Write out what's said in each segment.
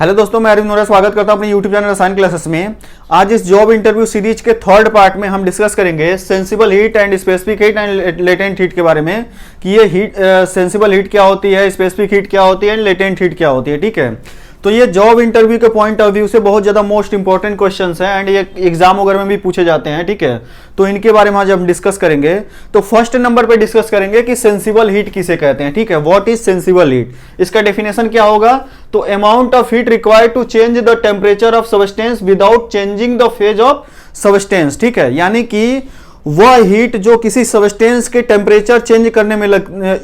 Hello दोस्तों, मैं Arvind Nora स्वागत करता हूं अपने यूट्यूब चैनल रसायन क्लासेस में। आज इस जॉब इंटरव्यू सीरीज के थर्ड पार्ट में हम डिस्कस करेंगे sensible heat and specific heat and latent heat के बारे में कि ये हीट सेंसिबल हीट क्या होती है, स्पेसिफिक हीट क्या होती है एंड लेटेंट हीट क्या होती है। ठीक है, तो ये जॉब इंटरव्यू के पॉइंट ऑफ व्यू से बहुत ज्यादा मोस्ट इंपॉर्टेंट क्वेश्चंस हैं एंड ये एग्जाम वगैरह में भी पूछे जाते हैं। ठीक है, तो इनके बारे में आज हम डिस्कस करेंगे। तो फर्स्ट नंबर पे डिस्कस करेंगे कि सेंसिबल हीट किसे कहते हैं। ठीक है, व्हाट इज सेंसिबल हीट, इसका डेफिनेशन क्या होगा। तो amount of heat required to change the temperature of substance without changing the phase of substance. ठीक है, यानी कि वह हीट जो किसी सबस्टेंस के टेम्परेचर चेंज करने में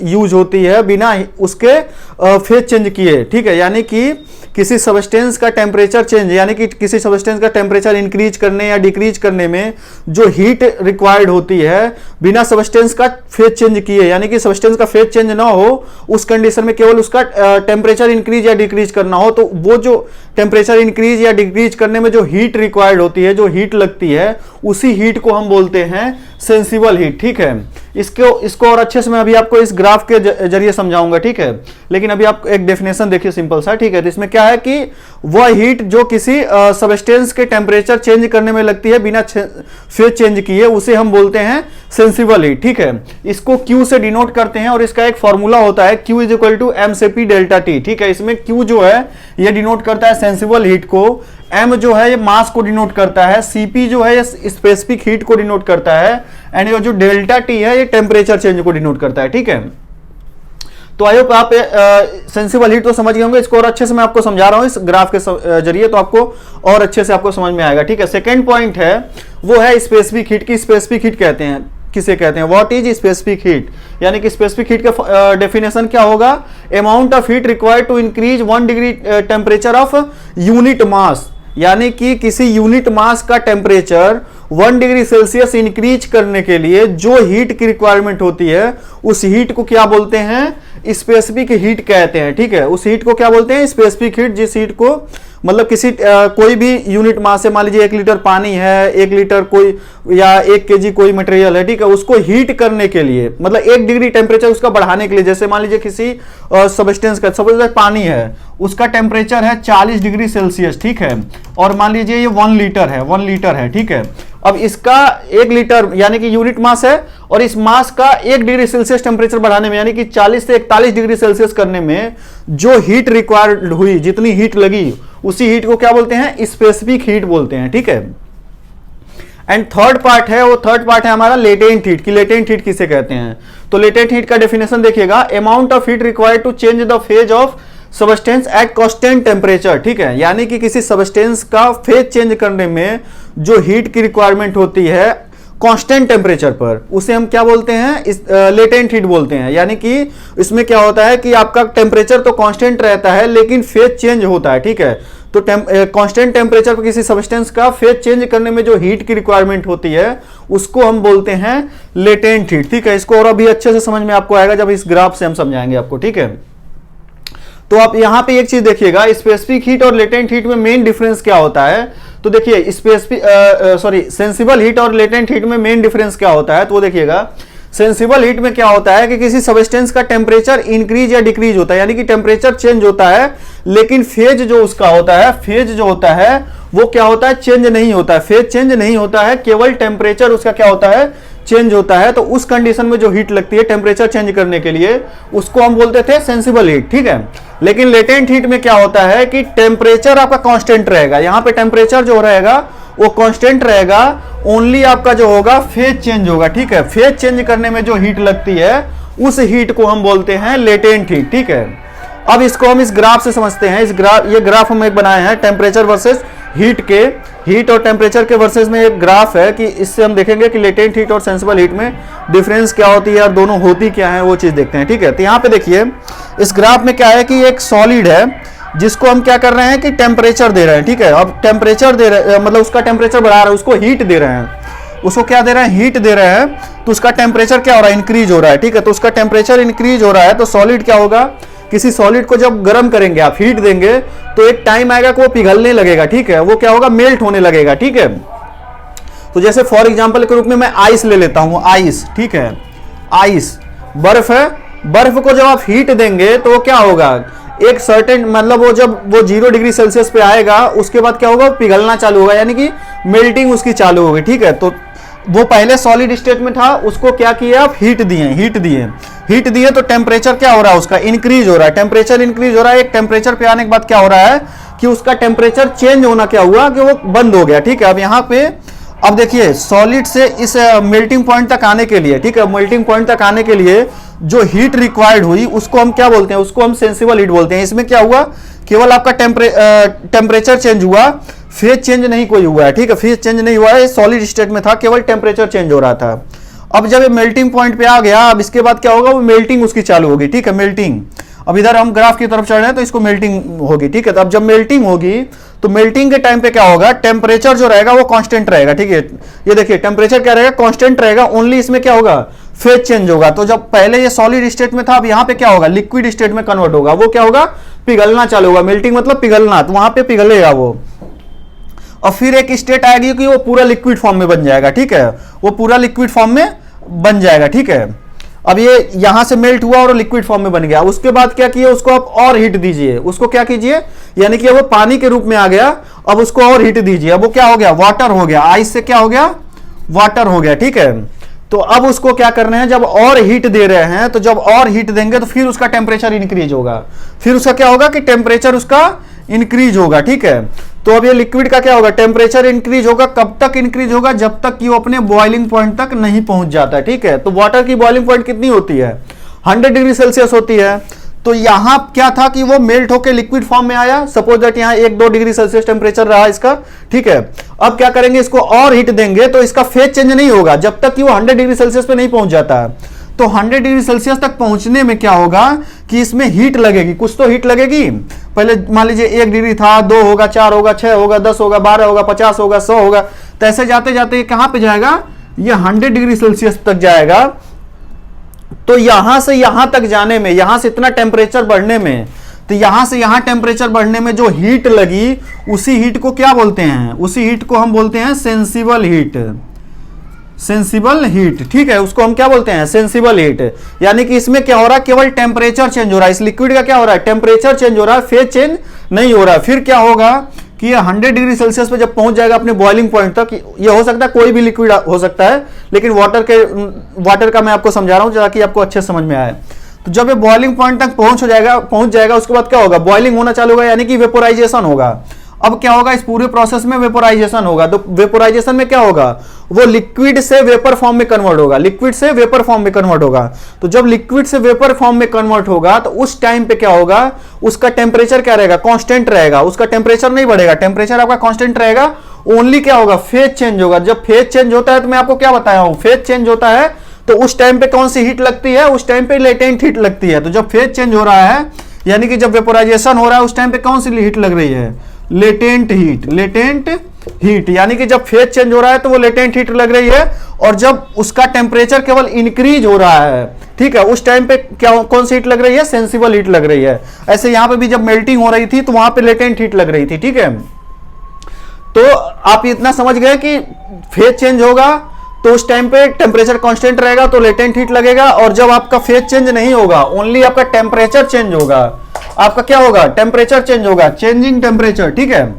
यूज होती है बिना उसके फेज चेंज किए। ठीक है, यानी कि किसी सबस्टेंस का टेम्परेचर चेंज, यानी कि किसी सबस्टेंस का टेम्परेचर इंक्रीज करने या डिक्रीज करने में जो हीट रिक्वायर्ड होती है बिना सबस्टेंस का फेज चेंज किए, यानी कि सबस्टेंस का फेज चेंज ना हो, उस कंडीशन में केवल उसका टेम्परेचर इंक्रीज या डिक्रीज करना हो, तो वो जो टेम्परेचर इंक्रीज या डिक्रीज करने में जो हीट रिक्वायर्ड होती है, जो हीट लगती है, उसी हीट को हम बोलते हैं सेंसिबल हीट। ठीक है, इसको और अच्छे से मैं अभी आपको इस ग्राफ के जरिए समझाऊंगा। ठीक है, लेकिन अभी आप एक डेफिनेशन देखिए सिंपल सा। ठीक है, तो इसमें क्या है कि वह हीट जो किसी सबस्टेंस के टेम्परेचर चेंज करने में लगती है बिना फेज चेंज किए, उसे हम बोलते हैं सेंसिबल हीट। ठीक है, इसको Q से डिनोट करते हैं और इसका एक फॉर्मूला होता है Q is equal to M से पी डेल्टा टी। ठीक है, इसमें Q जो है ये डिनोट करता है सेंसिबल हीट को, M जो है ये मास को डिनोट करता है, Cp जो है ये स्पेसिफिक हीट को डिनोट करता है एंड ये जो डेल्टा टी है ये टेम्परेचर चेंज को डिनोट करता है। ठीक है, तो आई होप आप सेंसिबल हीट तो समझ गए होंगे। इसको और अच्छे से मैं आपको समझा रहा हूं इस ग्राफ के जरिए, तो आपको और अच्छे से आपको समझ में आएगा। ठीक है, सेकंड पॉइंट है वो है स्पेसिफिक हीट की। स्पेसिफिक हीट कहते हैं, किसे कहते हैं, व्हाट इज स्पेसिफिक हीट, यानी कि स्पेसिफिक हीट का डेफिनेशन क्या होगा। Amount of heat required to increase 1 degree temperature of unit mass, यानी कि किसी यूनिट मास का टेम्परेचर 1 डिग्री सेल्सियस इंक्रीज करने के लिए जो हीट की रिक्वायरमेंट होती है, उस हीट को क्या बोलते हैं, स्पेसिफिक हीट कहते हैं। ठीक है, उस हीट को क्या बोलते हैं, स्पेसिफिक हीट। जिस हीट को मतलब किसी कोई भी यूनिट मास है, मान लीजिए 1 लीटर पानी है, 1 लीटर कोई या 1 केजी कोई मटेरियल है। ठीक है, उसको हीट करने के लिए, मतलब 1 डिग्री टेम्परेचर उसका बढ़ाने के लिए, जैसे मान लीजिए किसी सबस्टेंस का, सपोज पानी है, उसका टेम्परेचर है 40 डिग्री सेल्सियस। ठीक है, और मान लीजिए ये 1 लीटर है। ठीक है, अब इसका 1 लीटर यानी कि यूनिट मास है और इस मास का 1 डिग्री सेल्सियस टेम्परेचर बढ़ाने में, यानी कि 40 से 41 डिग्री सेल्सियस करने में जो हीट रिक्वायर्ड हुई, जितनी हीट लगी, उसी हीट को क्या बोलते हैं, स्पेसिफिक हीट बोलते हैं। ठीक है, एंड थर्ड पार्ट है हमारा लेटेंट हीट की। लेटेंट हीट किसे कहते हैं, तो लेटेंट हीट का डेफिनेशन देखिएगा। Amount of heat required to change the phase of substance at constant temperature. ठीक है, यानी कि किसी सबस्टेंस का फेज चेंज करने में जो हीट की रिक्वायरमेंट होती है कांस्टेंट टेम्परेचर पर, उसे हम क्या बोलते हैं, लेटेंट हीट बोलते हैं। यानी कि इसमें क्या होता है कि आपका टेम्परेचर तो कांस्टेंट रहता है लेकिन फेज चेंज होता है। ठीक है, तो कांस्टेंट टेम्परेचर पर किसी सबस्टेंस का फेज चेंज करने में जो हीट की रिक्वायरमेंट होती है उसको हम बोलते हैं लेटेंट हीट। ठीक है, इसको और अभी अच्छे से समझ में आपको आएगा जब इस ग्राफ से हम समझाएंगे आपको। ठीक है, तो आप यहां पे एक चीज देखिएगा, स्पेसिफिक हीट और लेटेंट हीट में मेन डिफरेंस क्या होता है। तो देखिए सेंसिबल हीट और लेटेंट हीट में मेन डिफरेंस क्या होता है, तो वो देखिएगा। सेंसिबल हीट में क्या होता है कि किसी सबस्टेंस का टेम्परेचर इंक्रीज या डिक्रीज होता है, यानी कि टेम्परेचर चेंज होता है लेकिन फेज जो उसका होता है, फेज जो होता है वो क्या होता है, चेंज नहीं होता है। फेज चेंज नहीं होता है, केवल टेम्परेचर उसका क्या होता है, चेंज होता है। तो उस कंडीशन में जो हीट लगती है टेम्परेचर चेंज करने के लिए, उसको हम बोलते थे सेंसिबल हीट। ठीक है, लेकिन लेटेंट हीट में क्या होता है कि टेम्परेचर आपका कांस्टेंट रहेगा, यहां पे टेम्परेचर जो रहेगा वो कांस्टेंट रहेगा, ओनली आपका जो होगा फेज चेंज होगा। ठीक है, फेज चेंज करने में जो हीट लगती है उस हीट को हम बोलते हैं लेटेंट हीट। ठीक है, अब इसको हम इस ग्राफ से समझते हैं। ये ग्राफ हम एक बनाए हैं टेम्परेचर वर्सेस हीट के, हीट और टेम्परेचर के वर्सेस में एक ग्राफ है कि इससे हम देखेंगे कि लेटेंट हीट और सेंसिबल हीट में डिफरेंस क्या होती है और दोनों होती क्या है, वो चीज देखते हैं। ठीक है, तो यहाँ पे देखिए इस ग्राफ में क्या है कि एक सॉलिड है जिसको हम क्या कर रहे हैं कि टेम्परेचर दे रहे हैं। ठीक है, अब टेम्परेचर दे रहे हैं मतलब उसका टेम्परेचर बढ़ा रहे हैं, उसको हीट दे रहे हैं, उसको क्या दे रहे हैं, हीट दे रहे हैं, तो उसका टेम्परेचर क्या हो रहा है, इंक्रीज हो रहा है। ठीक है, तो उसका टेम्परेचर इंक्रीज हो रहा है, तो सॉलिड क्या होगा, किसी सॉलिड को जब गर्म करेंगे, आप हीट देंगे, तो एक टाइम आएगा कि वो पिघलने लगेगा। ठीक है, वो क्या होगा, मेल्ट होने लगेगा। ठीक है, तो जैसे फॉर एग्जांपल के रूप में मैं आइस ले लेता हूं, आइस। ठीक है, आइस बर्फ है, बर्फ को जब आप हीट देंगे तो क्या होगा, एक सर्टेन मतलब वो जब वो 0 डिग्री सेल्सियस पे आएगा उसके बाद क्या होगा, पिघलना चालू होगा, यानी कि मेल्टिंग उसकी चालू होगी। ठीक है, तो वो पहले सॉलिड स्टेट में था, उसको क्या किया आप, हीट दिए तो टेम्परेचर क्या हो रहा है, उसका इंक्रीज हो रहा है, टेम्परेचर इंक्रीज हो रहा है। एक टेम्परेचर पे आने के बाद क्या हो रहा है कि उसका टेम्परेचर चेंज होना क्या हुआ कि वो बंद हो गया। ठीक है, अब यहाँ पे अब देखिए सॉलिड से इस मेल्टिंग पॉइंट तक आने के लिए, ठीक है, मेल्टिंग पॉइंट तक आने के लिए जो हीट रिक्वायर्ड हुई उसको हम क्या बोलते हैं, उसको हम सेंसिबल हीट बोलते हैं। इसमें क्या हुआ, केवल आपका टेम्परेचर चेंज हुआ, फेज चेंज नहीं कोई हुआ है। ठीक है, फेज चेंज नहीं हुआ है, सॉलिड स्टेट में था, केवल टेम्परेचर चेंज हो रहा था। अब जब ये मेल्टिंग पॉइंट पे आ गया, अब इसके बाद क्या होगा, वो मेल्टिंग उसकी चालू होगी। ठीक है, मेल्टिंग, अब इधर हम ग्राफ की तरफ चढ़ रहे हैं तो इसको मेल्टिंग होगी। ठीक है, तो अब जब मेल्टिंग होगी तो मेल्टिंग के टाइम पे क्या होगा, टेम्परेचर जो रहेगा वो कांस्टेंट रहेगा। ठीक है, ये देखिए टेम्परेचर क्या रहेगा, कांस्टेंट रहेगा, ओनली इसमें क्या होगा, फेज चेंज होगा। तो जब पहले ये सॉलिड स्टेट में था, अब यहाँ पे क्या होगा, लिक्विड स्टेट में कन्वर्ट होगा, वो क्या होगा, पिघलना चालू होगा। मेल्टिंग मतलब पिघलना, तो वहां पे पिघलेगा वो, और फिर एक स्टेट आएगी कि वो पूरा लिक्विड फॉर्म में बन जाएगा। ठीक है, वो पूरा लिक्विड फॉर्म में बन जाएगा। ठीक है, अब ये यहां से मेल्ट हुआ और लिक्विड फॉर्म में बन गया। उसके बाद क्या किए, उसको आप और हीट दीजिए, उसको क्या कीजिए, यानी कि वो पानी के रूप में आ गया, अब उसको और हीट दीजिए, अब वो क्या हो गया, वाटर हो गया, आइस से क्या हो गया, वाटर हो गया। ठीक है, तो अब उसको क्या करना है, जब और हीट दे रहे हैं तो जब और हीट देंगे तो फिर उसका टेम्परेचर इंक्रीज होगा, फिर उसका क्या होगा कि टेम्परेचर उसका इंक्रीज होगा। ठीक है, तो अब ये लिक्विड का क्या होगा, टेम्परेचर इंक्रीज होगा, कब तक इंक्रीज होगा, जब तक कि वो अपने बॉइलिंग पॉइंट तक नहीं पहुंच जाता है। ठीक है, तो वाटर की बॉइलिंग पॉइंट कितनी होती है, 100 डिग्री सेल्सियस होती है। तो यहां क्या था कि वो मेल्ट होकर लिक्विड फॉर्म में आया, सपोज दैट यहां 1-2 डिग्री सेल्सियस टेम्परेचर रहा इसका। ठीक है, अब क्या करेंगे, इसको और हीट देंगे तो इसका फेज चेंज नहीं होगा जब तक कि वो 100 डिग्री सेल्सियस पे नहीं पहुंच जाता है। तो 100 डिग्री सेल्सियस तक पहुंचने में क्या होगा कि इसमें हीट लगेगी, कुछ तो हीट लगेगी। पहले मान लीजिए 1 डिग्री था, 2 होगा, 4 होगा, 6 होगा, 10 होगा, 12 होगा, 50 होगा, 100 होगा, तो ऐसे जाते जाते कहां पे जाएगा, ये 100 डिग्री सेल्सियस तक जाएगा। तो यहां से यहां तक जाने में, यहां से इतना टेम्परेचर बढ़ने में, तो यहां से यहां टेम्परेचर बढ़ने में जो हीट लगी, उसी हीट को क्या बोलते हैं, उसी हीट को हम बोलते हैं सेंसिबल हीट। सेंसिबल हीट, ठीक है, उसको हम क्या बोलते हैं, सेंसिबल हीट। यानी कि इसमें क्या हो रहा है, केवल टेम्परेचर चेंज हो रहा है, इस लिक्विड का क्या हो रहा है, टेम्परेचर चेंज हो रहा है, फेज चेंज नहीं हो रहा है। फिर क्या होगा कि ये 100 डिग्री सेल्सियस पे जब पहुंच जाएगा अपने बॉइलिंग पॉइंट तक, ये हो सकता है कोई भी लिक्विड हो सकता है, लेकिन वाटर का मैं आपको समझा रहा हूं ताकि आपको अच्छे समझ में आए। तो जब ये बॉइलिंग पॉइंट तक पहुंच जाएगा उसके बाद क्या होगा, बॉइलिंग होना चालू होगा, यानी कि वेपोराइजेशन होगा। अब क्या होगा, इस पूरे प्रोसेस में वेपोराइजेशन होगा। तो वेपोराइजेशन में क्या होगा, वो लिक्विड से वेपर फॉर्म में कन्वर्ट होगा, लिक्विड से वेपर फॉर्म में कन्वर्ट होगा। तो जब लिक्विड से वेपर फॉर्म में कन्वर्ट होगा तो उस टाइम पे क्या होगा, उसका टेम्परेचर क्या रहेगा, कांस्टेंट रहेगा, उसका टेम्परेचर नहीं बढ़ेगा, टेम्परेचर आपका कांस्टेंट रहेगा। ओनली क्या होगा, फेज चेंज होगा। जब फेज चेंज होता है तो मैं आपको क्या बताया हूं, फेज चेंज होता है तो उस टाइम पे कौन सी हीट लगती है, उस टाइम पे लेटेंट हीट लगती है। तो जब फेज चेंज हो रहा है, यानी कि जब वेपोराइजेशन हो रहा है, उस टाइम पे कौन सी हीट लग रही है, लेटेंट हीट। लेटेंट हीट यानी कि जब फेज चेंज हो रहा है तो वो लेटेंट हीट लग रही है, और जब उसका टेम्परेचर केवल इंक्रीज हो रहा है, ठीक है, उस टाइम पे क्या कौन सी हीट लग रही है, सेंसिबल हीट लग रही है। ऐसे यहां पे भी जब मेल्टिंग हो रही थी तो वहां पे लेटेंट हीट लग रही थी। ठीक है, तो आप इतना समझ गए कि फेज चेंज होगा तो उस टाइम पे टेम्परेचर कांस्टेंट रहेगा तो लेटेंट हीट लगेगा, और जब आपका फेज चेंज नहीं होगा, ओनली आपका टेम्परेचर चेंज होगा, आपका क्या होगा, टेम्परेचर चेंज होगा, चेंजिंग टेम्परेचर। ठीक है,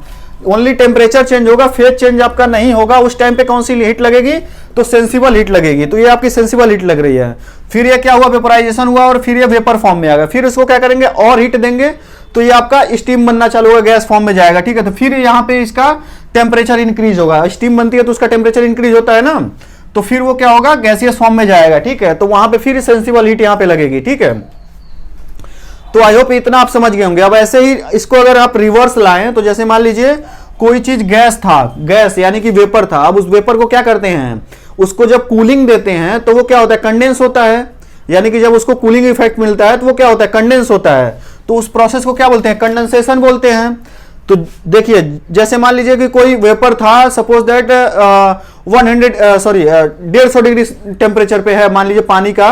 ओनली टेम्परेचर चेंज होगा, फेज चेंज आपका नहीं होगा, उस टाइम पे कौन सी हीट लगेगी, तो सेंसिबल हीट लगेगी। तो ये आपकी सेंसिबल हीट लग रही है। फिर ये क्या हुआ, वेपोराइजेशन हुआ और फिर ये वेपर फॉर्म में आ गया। फिर इसको क्या करेंगे, और हीट देंगे तो ये आपका स्टीम बनना चालू होगा, गैस फॉर्म में जाएगा। ठीक है, तो फिर यहाँ पे इसका टेम्परेचर इंक्रीज होगा, स्टीम बनती है तो उसका टेम्परेचर इंक्रीज होता है ना, तो फिर वो क्या होगा, गैसियस फॉर्म में जाएगा। ठीक है, तो वहां पे फिर सेंसिबल हीट यहाँ पे लगेगी। ठीक है, तो आई होप इतना आप समझ गए होंगे। अब ऐसे ही इसको अगर आप रिवर्स लाएं, तो जैसे मान लीजिए कोई चीज गैस था, गैस यानी कि वेपर था, अब उस वेपर को क्या करते हैं, उसको जब कूलिंग देते हैं तो वो क्या होता है, कंडेंस होता है। यानी कि जब उसको कूलिंग इफेक्ट मिलता है तो वो क्या होता है, कंडेंस होता है। तो उस प्रोसेस को क्या बोलते हैं, कंडेंसेशन बोलते हैं। तो देखिए जैसे मान लीजिए कि कोई वेपर था, सपोज दैट 150 डिग्री टेम्परेचर पे है, मान लीजिए पानी का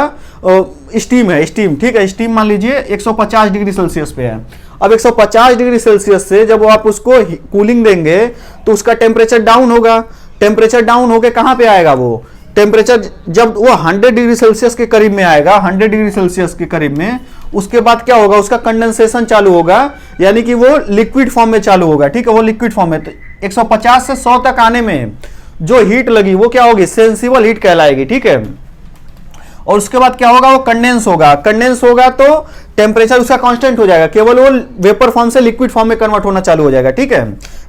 स्टीम है, स्टीम, ठीक है, स्टीम मान लीजिए 150 डिग्री सेल्सियस पे है। अब 150 डिग्री सेल्सियस से जब आप उसको कूलिंग देंगे तो उसका टेम्परेचर डाउन होगा। टेम्परेचर डाउन होके कहां पे आएगा, वो टेम्परेचर जब वो 100 डिग्री सेल्सियस के करीब में आएगा, 100 डिग्री सेल्सियस के करीब में, उसके बाद क्या होगा, उसका कंडेंसेशन चालू होगा, यानी कि वो लिक्विड फॉर्म में चालू होगा, ठीक है, वो लिक्विड फॉर्म में। तो 150 से 100 तक आने में जो हीट लगी वो क्या होगी, सेंसिबल हीट कहलाएगी, ठीक है। और उसके बाद क्या होगा, वो कंडेंस होगा, कंडेंस होगा तो टेम्परेचर उसका कांस्टेंट हो जाएगा, केवल वो वेपर फॉर्म से लिक्विड फॉर्म में कन्वर्ट होना चालू हो जाएगा, ठीक है,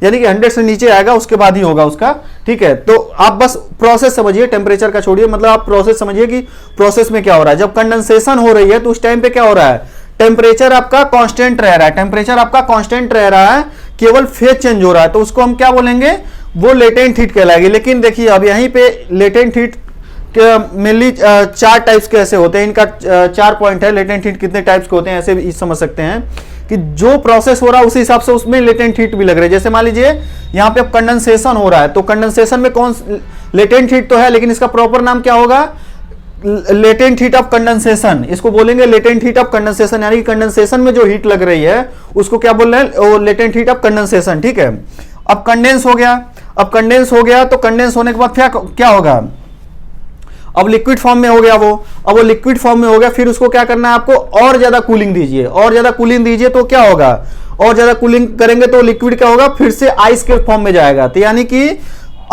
यानी कि 100 से नीचे आएगा उसके बाद ही होगा उसका, ठीक है। तो आप बस प्रोसेस समझिए, टेम्परेचर का छोड़िए, मतलब आप प्रोसेस समझिए कि प्रोसेस में क्या हो रहा है। जब कंडेंसेशन हो रही है तो उस टाइम पे क्या हो रहा है, टेम्परेचर आपका कांस्टेंट रह रहा है, टेम्परेचर आपका कांस्टेंट रह रहा है, केवल फेज चेंज हो रहा है, तो उसको हम क्या बोलेंगे, वो लेटेंट हीट कहलाएगी। लेकिन देखिए अब यहीं पे लेटेंट हीट मेनली 4 टाइप्स के ऐसे होते हैं, इनका 4 पॉइंट है, लेटेंट हीट कितने टाइप्स के होते हैं ऐसे भी समझ सकते हैं कि जो प्रोसेस हो रहा है उसी हिसाब से उसमें लेटेंट हीट भी लग रही है। जैसे मान लीजिए यहाँ पे अब कंडेंसेशन हो रहा है, तो कंडेंसेशन में कौन लेटेंट हीट तो है, लेकिन इसका प्रॉपर नाम क्या होगा, लेटेंट हीट ऑफ कंडेंसेशन, इसको बोलेंगे लेटेंट हीट ऑफ कंडेंसेशन, यानी कि कंडेंसेशन में जो हीट लग रही है उसको क्या बोल रहे हैं, वो लेटेंट हीट ऑफ कंडेंसेशन, ठीक है। अब कंडेंस हो गया, अब कंडेंस हो गया तो कंडेंस होने के बाद क्या होगा, अब लिक्विड फॉर्म में हो गया वो, अब वो लिक्विड फॉर्म में हो गया, फिर उसको क्या करना है आपको, और ज्यादा कूलिंग दीजिए, और ज्यादा कूलिंग दीजिए तो क्या होगा, और ज्यादा कूलिंग करेंगे तो लिक्विड क्या होगा, फिर से आइस के फॉर्म में जाएगा। तो यानी कि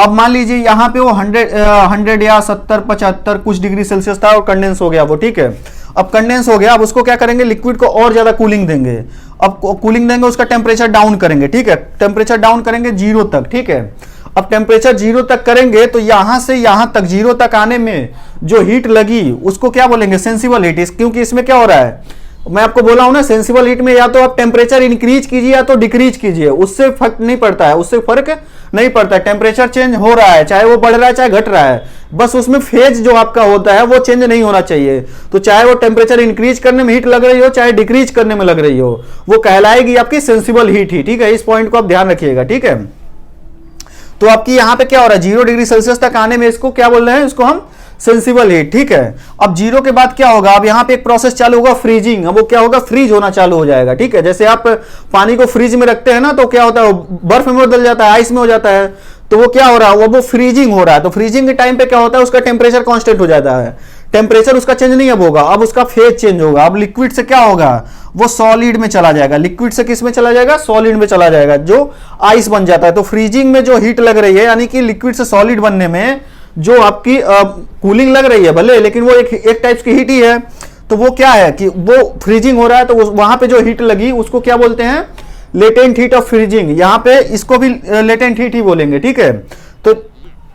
अब मान लीजिए यहाँ पे वो 100 या 70-75 कुछ डिग्री सेल्सियस था और कंडेंस हो गया वो, ठीक है। अब कंडेंस हो गया, अब उसको क्या करेंगे, लिक्विड को और ज्यादा कूलिंग देंगे, अब कूलिंग देंगे, उसका टेम्परेचर डाउन करेंगे, ठीक है, टेम्परेचर डाउन करेंगे 0 तक, ठीक है। अब टेम्परेचर 0 तक करेंगे तो यहां से यहां तक 0 तक आने में जो हीट लगी उसको क्या बोलेंगे, सेंसिबल हीट, क्योंकि इसमें क्या हो रहा है, मैं आपको बोला हूं ना, सेंसिबल हीट में या तो आप टेम्परेचर इंक्रीज कीजिए या तो डिक्रीज कीजिए, उससे फर्क नहीं पड़ता है, उससे फर्क नहीं पड़ता है, टेम्परेचर चेंज हो रहा है, चाहे वो बढ़ रहा है चाहे घट रहा है, बस उसमें फेज जो आपका होता है वो चेंज नहीं होना चाहिए। तो चाहे वो टेम्परेचर इंक्रीज करने में हीट लग रही हो चाहे डिक्रीज करने में लग रही हो, वो कहलाएगी आपकी सेंसिबल हीट ही, ठीक है। इस पॉइंट को आप ध्यान रखिएगा, ठीक है। तो आपकी यहां पे क्या हो रहा है, 0 डिग्री सेल्सियस तक आने में इसको क्या बोल रहे हैं, इसको हम सेंसिबल हीट, ठीक है। अब 0 के बाद क्या होगा, अब यहां पे एक प्रोसेस चालू होगा फ्रीजिंग, अब वो क्या होगा, फ्रीज होना चालू हो जाएगा, ठीक है। जैसे आप पानी को फ्रीज में रखते हैं ना तो क्या होता है, बर्फ में बदल जाता है, आइस में हो जाता है, तो वो क्या हो रहा है, वो फ्रीजिंग हो रहा है। तो फ्रीजिंग के टाइम पे क्या होता है, उसका टेम्परेचर कांस्टेंट हो जाता है, टेम्परेचर उसका चेंज नहीं अब होगा, अब उसका फेज चेंज होगा। अब लिक्विड से क्या होगा, वो सॉलिड में चला जाएगा, लिक्विड से किस में चला जाएगा, सॉलिड में चला जाएगा, जो आइस बन जाता है। तो फ्रीजिंग में जो हीट लग रही है, यानी कि लिक्विड से सॉलिड बनने में जो आपकी कूलिंग लग रही है भले, लेकिन वो एक टाइप की हीट ही है, तो वो क्या है कि वो फ्रीजिंग हो रहा है, तो वहां पे जो हीट लगी उसको क्या बोलते हैं, लेटेंट हीट ऑफ फ्रीजिंग। यहां पे इसको भी लेटेंट हीट ही बोलेंगे, ठीक है। तो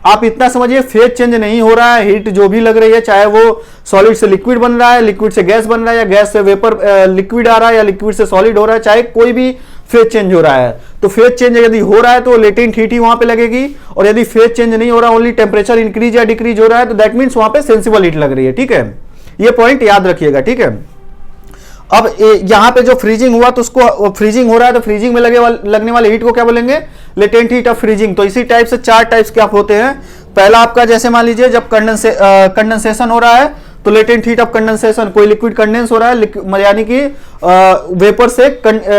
आप इतना समझिए, फेज चेंज नहीं हो रहा है, हीट जो भी लग रही है, चाहे वो सॉलिड से लिक्विड बन रहा है, लिक्विड से गैस बन रहा है, या गैस से वेपर लिक्विड आ रहा है, या लिक्विड से सॉलिड हो रहा है, चाहे कोई भी फेज चेंज हो रहा है, तो फेज चेंज यदि हो रहा है तो लेटेंट हीट ही वहां पे लगेगी, और यदि फेज चेंज नहीं हो रहा, ओनली टेम्परेचर इंक्रीज या डिक्रीज हो रहा है, तो दैट मीन्स वहां पे सेंसिबल हीट लग रही है, ठीक है। ये पॉइंट याद रखिएगा, ठीक है। अब यहां पे जो फ्रीजिंग हुआ तो उसको फ्रीजिंग हो रहा है, तो फ्रीजिंग में लगने वाले हीट को क्या बोलेंगे, लेटेंट हीट ऑफ फ्रीजिंग। तो इसी टाइप से 4 टाइप्स के आप होते हैं। पहला आपका जैसे मान लीजिए जब कंडेंसेशन हो रहा है तो लेटेंट हीट ऑफ कंडेंसेशन, कोई लिक्विड कंडेंस हो रहा है, यानी कि वेपर से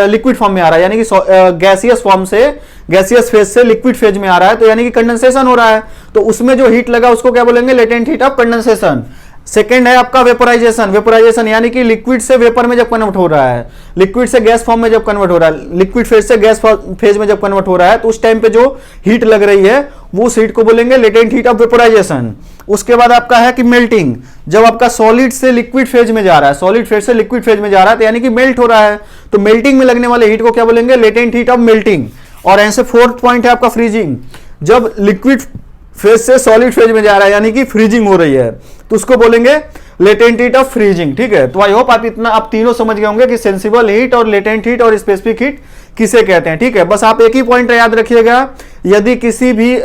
लिक्विड फॉर्म में आ रहा है, यानी कि गैसियस फॉर्म से गैसियस फेज से लिक्विड फेज में आ रहा है, तो यानी कि कंडेंसेशन हो रहा है, तो उसमें जो हीट लगा उसको क्या बोलेंगे, latent heat of condensation. Second है आपका वेपोराइजेशन, वेपोराइजेशन यानी कि लिक्विड से वेपर में जब कन्वर्ट हो रहा है, लिक्विड से गैस फॉर्म में जब कन्वर्ट हो रहा है, लिक्विड फेज से गैस फेज में जब कन्वर्ट हो रहा है, तो उस टाइम पे जो हीट लग रही है वो उस हीट को बोलेंगे लेटेंट हीट ऑफ वेपोराइजेशन। उसके बाद आपका है कि मेल्टिंग, जब आपका सॉलिड से लिक्विड फेज में जा रहा है, सॉलिड फेज से लिक्विड फेज में जा रहा है, तो यानी कि मेल्ट हो रहा है, तो मेल्टिंग में लगने वाले हीट को क्या बोलेंगे, लेटेंट हीट ऑफ मेल्टिंग। और ऐसे 4th पॉइंट है आपका फ्रीजिंग, जब लिक्विड फेज से सॉलिड फेज में जा रहा है, यानी कि फ्रीजिंग हो रही है, तो उसको बोलेंगे लेटेंट हीट ऑफ फ्रीजिंग, ठीक है। तो आई होप आप तीनों समझ गए होंगे कि सेंसिबल हीट और लेटेंट हीट और स्पेसिफिक हीट किसे कहते हैं, ठीक है। बस आप एक ही पॉइंट याद रखिएगा, यदि किसी भी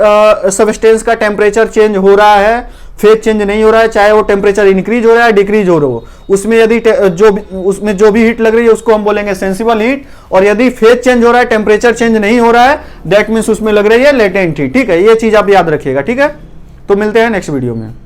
सबस्टेंस का टेम्परेचर चेंज हो रहा है, फेज चेंज नहीं हो रहा है, चाहे वो टेम्परेचर इंक्रीज हो रहा है डिक्रीज हो रहा हो, उसमें यदि उसमें जो भी हीट लग रही है उसको हम बोलेंगे सेंसिबल हीट, और यदि फेज चेंज हो रहा है, टेम्परेचर चेंज नहीं हो रहा है, दैट मीन्स उसमें लग रही है लेटेंट हीट, ठीक है। ये चीज आप याद रखिएगा, ठीक है। तो मिलते हैं नेक्स्ट वीडियो में।